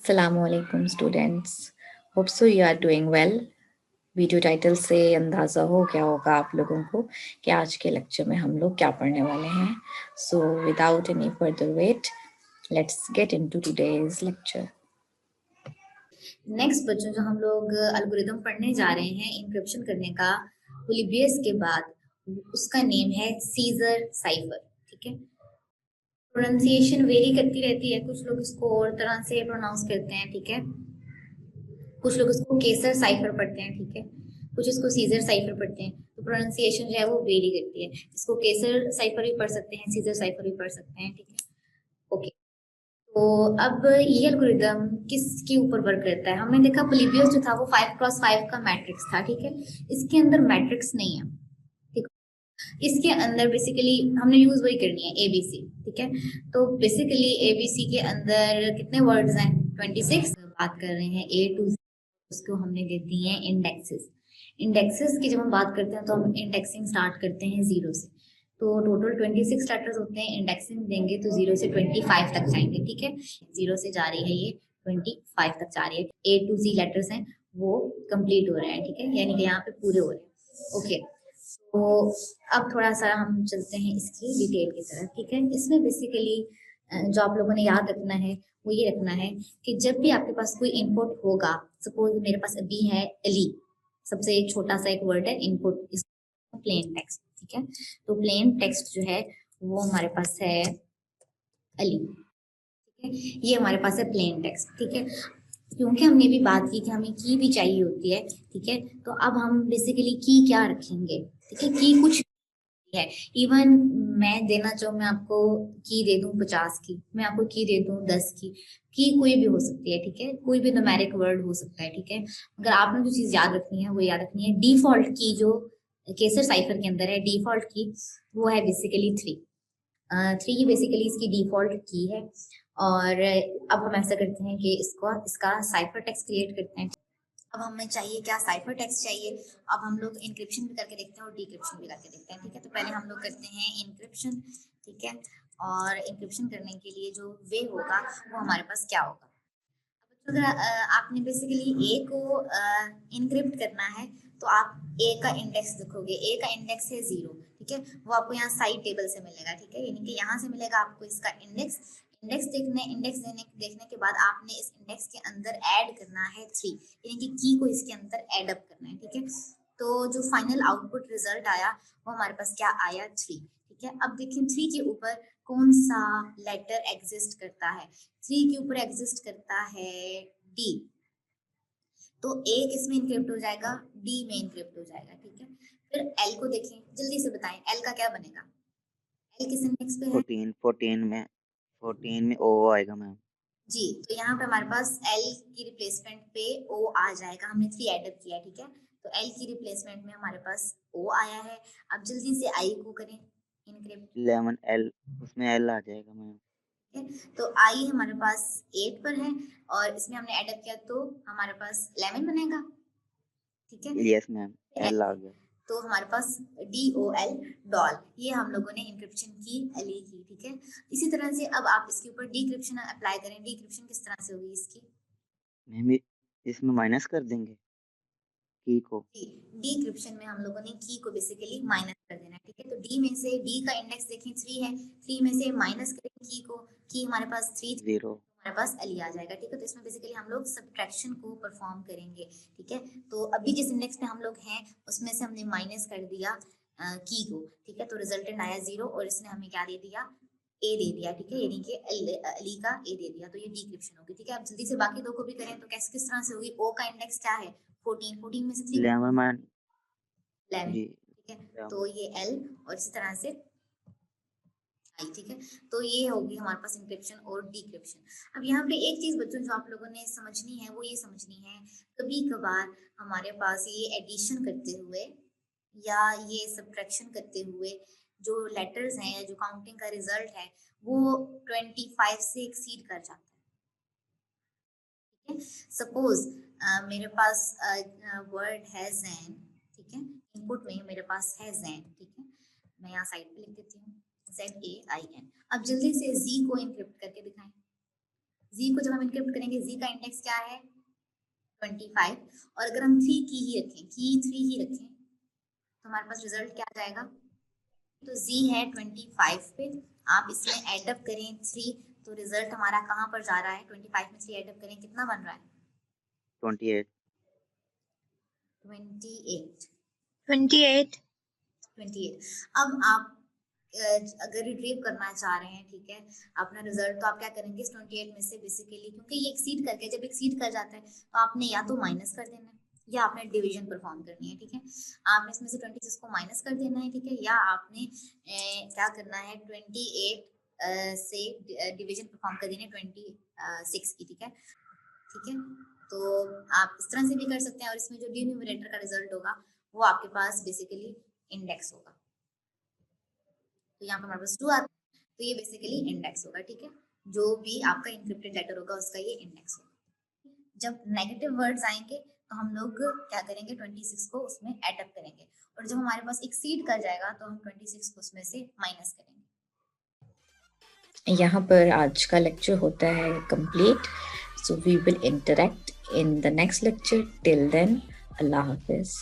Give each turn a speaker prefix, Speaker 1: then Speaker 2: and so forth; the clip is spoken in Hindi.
Speaker 1: Assalamualaikum students. Hope so you are doing well. Video title से अंदाज़ा हो गया होगा आप लोगों को कि आज के लेक्चर में हम लोग क्या पढ़ने वाले हैं. So without any further wait let's get into today's lecture.
Speaker 2: Next बच्चों जो हम लोग एल्गोरिदम पढ़ने जा रहे हैं इंक्रिप्शन करने का पोलिबियस के बाद, उसका नेम है सीजर साइफर. ठीक है, प्रोनाउंसिएशन वेरी करती रहती है, कुछ लोग इसको और तरह से प्रोनाउंस करते हैं. ठीक है, कुछ लोग इसको केसर साइफर पढ़ते हैं. ठीक है, कुछ इसको सीजर साइफर पढ़ते हैं. तो प्रोनाउंसिएशन जो है वो वेरी करती है. इसको केसर साइफर भी पढ़ सकते हैं, सीजर साइफर भी पढ़ सकते हैं. ठीक है, ओके. तो अब ये एल्गोरिदम किसके ऊपर वर्क करता है? हमने देखा पोलिबियस जो था वो 5x5 का मैट्रिक्स था. ठीक है, इसके अंदर मैट्रिक्स नहीं है. ठीक, इसके अंदर बेसिकली हमने यूज वही करनी है, एबीसी. ठीक है, तो बेसिकली एबीसी के अंदर कितने वर्ड्स हैं? 26. बात कर रहे हैं ए टू, उसको हमने दे दी है इंडेक्सेस. इंडेक्सेस की जब हम बात करते हैं तो हम इंडेक्सिंग स्टार्ट करते हैं 0 से. तो टोटल 26 लेटर्स होते हैं. इंडेक्सिंग देंगे तो 0 से 25 तक जाएंगे. ठीक है, 0 से जा रही है ये 25 तक जा रही है. ए टू जी लेटर्स हैं वो कंप्लीट हो रहे हैं. ठीक है, यानी कि यहाँ पे पूरे हो रहे हैं. ओके, तो अब थोड़ा सा हम चलते हैं इसकी डिटेल की तरफ. ठीक है, इसमें बेसिकली जो आप लोगों ने याद रखना है वो ये रखना है कि जब भी आपके पास कोई इनपुट होगा, सपोज मेरे पास अभी है अली, सबसे छोटा सा एक वर्ड है इनपुट, इसको प्लेन टेक्स्ट. ठीक है, तो प्लेन टेक्स्ट जो है वो हमारे पास है अली. ठीक है, ये हमारे पास है प्लेन टेक्स्ट. ठीक है, क्योंकि हमने भी बात की कि हमें की भी चाहिए होती है. ठीक है, तो अब हम बेसिकली की क्या रखेंगे? ठीक है, की कुछ है. इवन मैं देना चाहूँ, मैं आपको की दे दूं 50 की, मैं आपको की दे दूं 10 की कोई भी हो सकती है. ठीक है, कोई भी न्यूमेरिक वर्ड हो सकता है. ठीक है, अगर आपने जो चीज याद रखनी है वो याद रखनी है, डिफॉल्ट की जो केसर साइफर के अंदर है डिफॉल्ट की, वो है बेसिकली 3. 3 बेसिकली इसकी डिफॉल्ट की है. और अब हम ऐसा करते हैं कि इसका साइफर टेक्स्ट क्रिएट करते हैं. अब हमें चाहिए क्या? साइफर टेक्स्ट चाहिए. अब हम लोग इंक्रिप्शन भी करके देखते हैं और डिक्रिप्शन भी करके देखते हैं. ठीक है, तो पहले हम लोग करते हैं इंक्रिप्शन. ठीक है, और इंक्रिप्शन करने के लिए जो वे होगा वो हमारे पास क्या होगा? अगर आपने बेसिकली ए को इनक्रिप्ट करना है तो आप ए का इंडेक्स लिखोगे. ए का इंडेक्स है 0. ठीक है, वो आपको यहाँ साइड टेबल से मिलेगा. ठीक है, यानी कि यहाँ से मिलेगा आपको इसका इंडेक्स. इंडेक्स देखने के बाद आपने इस इंडेक्स के अंदर ऐड करना है 3, यानी कि की को इसके अंदर ऐड अप करना है. ठीक है, तो जो फाइनल आउटपुट रिजल्ट आया वो हमारे पास क्या आया? 3. ठीक है, अब देखिए 3 के ऊपर कौन सा लेटर एग्जिस्ट करता है? 3 के ऊपर एग्जिस्ट करता है डी. तो ए किस में इनक्रिप्ट हो जाएगा? डी में इनक्रिप्ट हो जाएगा. ठीक है, फिर एल को देखें, जल्दी से बताएं एल का क्या बनेगा? एल किस इंडेक्स पे है?
Speaker 3: 14 में ओ आएगा मैम
Speaker 2: जी, तो यहाँ पे हमारे पास एल की रिप्लेसमेंट पे ओ आ जाएगा. हमने 3 ऐड अप किया. ठीक है, तो एल की रिप्लेसमेंट में हमारे पास ओ आया है. अब जल्दी से आई को करें इनक्रिप्ट.
Speaker 3: 11 एल उसमें एल आ जाएगा मैम.
Speaker 2: ठीक है, तो आई हमारे पास 8 पर है और इसमें हमने ऐड अप किया तो हमारे पास 11 बनेगा. ठीक है,
Speaker 3: यस मैम, एल आ गया.
Speaker 2: तो हमारे पास DOL डॉल, ये हम लोगों ने इंक्रिप्शन की एली की. ठीक है, इसी तरह से अब आप इसके ऊपर डिक्रिप्शन अप्लाई करें. डिक्रिप्शन किस तरह से होगी इसकी?
Speaker 3: मैम इसमें माइनस कर देंगे की को.
Speaker 2: डिक्रिप्शन में हम लोगों ने की को बेसिकली माइनस कर देना है. ठीक है, तो डी में से डी का इंडेक्स देखें 3 है, 3 में से माइनस करें की को, की हमारे पास 3,
Speaker 3: 0
Speaker 2: हमारे पास अली आ जाएगा. ठीक है, तो इसमें बेसिकली हम लोग सब्ट्रैक्शन को परफॉर्म करेंगे. ठीक है, तो अभी जिस इंडेक्स पे हम लोग हैं उसमें से हमने माइनस कर दिया की को. ठीक है, तो रिजल्टेंट आया 0 और इसने हमें क्या दे दिया? ए दे दिया. ठीक है, यानी कि अली का ए दे दिया. तो ये डिक्रिप्शन होगी. ठीक है, अब जल्दी से बाकी दो को भी करें तो कैसे किस तरह से होगी? ओ का इंडेक्स क्या है? 14. 14 में से 3
Speaker 3: 11 मैम
Speaker 2: 11.
Speaker 3: जी.
Speaker 2: ठीक है, तो ये एल और इसी तरह से आई. ठीक है, तो ये होगी हमारे पास इंक्रिप्शन और डिक्रिप्शन. अब यहाँ पे एक चीज बच्चों जो आप लोगों ने समझनी है वो ये समझनी है, कभी कभार हमारे पास ये एडिशन करते हुए या ये सब्ट्रैक्शन करते हुए जो लेटर्स हैं या जो काउंटिंग का रिजल्ट है वो 25 से एक्सीड कर जाता है. ठीक है, सपोज मेरे पास वर्ड है जैन. ठीक है, इनपुट में मेरे पास है जैन. ठीक है, मैं यहाँ साइड पे लिख देती हूँ ZAIN. अब जल्दी से जी को इनक्रिप्ट करके दिखाएं. z को जब हम इनक्रिप्ट करेंगे, z का इंडेक्स क्या है 25, और अगर हम 3 की ही रखें, की 3 ही रखें, तो हमारे पास रिजल्ट क्या आ जाएगा, तो z है 25 पे, आप इसमें एडअप करें 3, तो रिजल्ट हमारा कहाँ पर जा रहा है, 25 में 3 एडअप करें कितना बन रहा है
Speaker 3: 28
Speaker 2: 28
Speaker 4: 28
Speaker 2: 28। अब आप अगर रिट्रीव करना चाह रहे हैं, ठीक है, अपना रिजल्ट, तो आप क्या करेंगे, इस 28 में से बेसिकली, क्योंकि ये एक्सीड करके, जब एक्सीड कर जाता है तो आपने या तो माइनस कर देना है या आपने डिवीजन परफॉर्म करनी है, ठीक है, आपने इसमें से 26 को माइनस कर देना है, ठीक है, या आपने क्या करना है 28 से डिवीजन परफॉर्म कर देना है 26 की, ठीक है, तो आप इस तरह से भी कर सकते हैं, और इसमें जो डिनोमिनेटर का रिजल्ट होगा वो आपके पास बेसिकली इंडेक्स होगा, तो यहाँ पर हमारे पास 2 आता है, तो ये बेसिकली इंडेक्स होगा, ठीक है, जो भी आपका इंक्रिप्टेड लेटर होगा उसका ये इंडेक्स होगा। जब नेगेटिव वर्ड्स आएंगे तो हम लोग क्या करेंगे, 26 को उसमें एडअप करेंगे, और जब हमारे पास एक्सीड कर जाएगा तो हम 26 को उसमें से माइनस करेंगे।
Speaker 1: यहाँ पर आज का लेक्चर होता है complete. So we will interact in the next lecture. Till then, Allah Hafiz.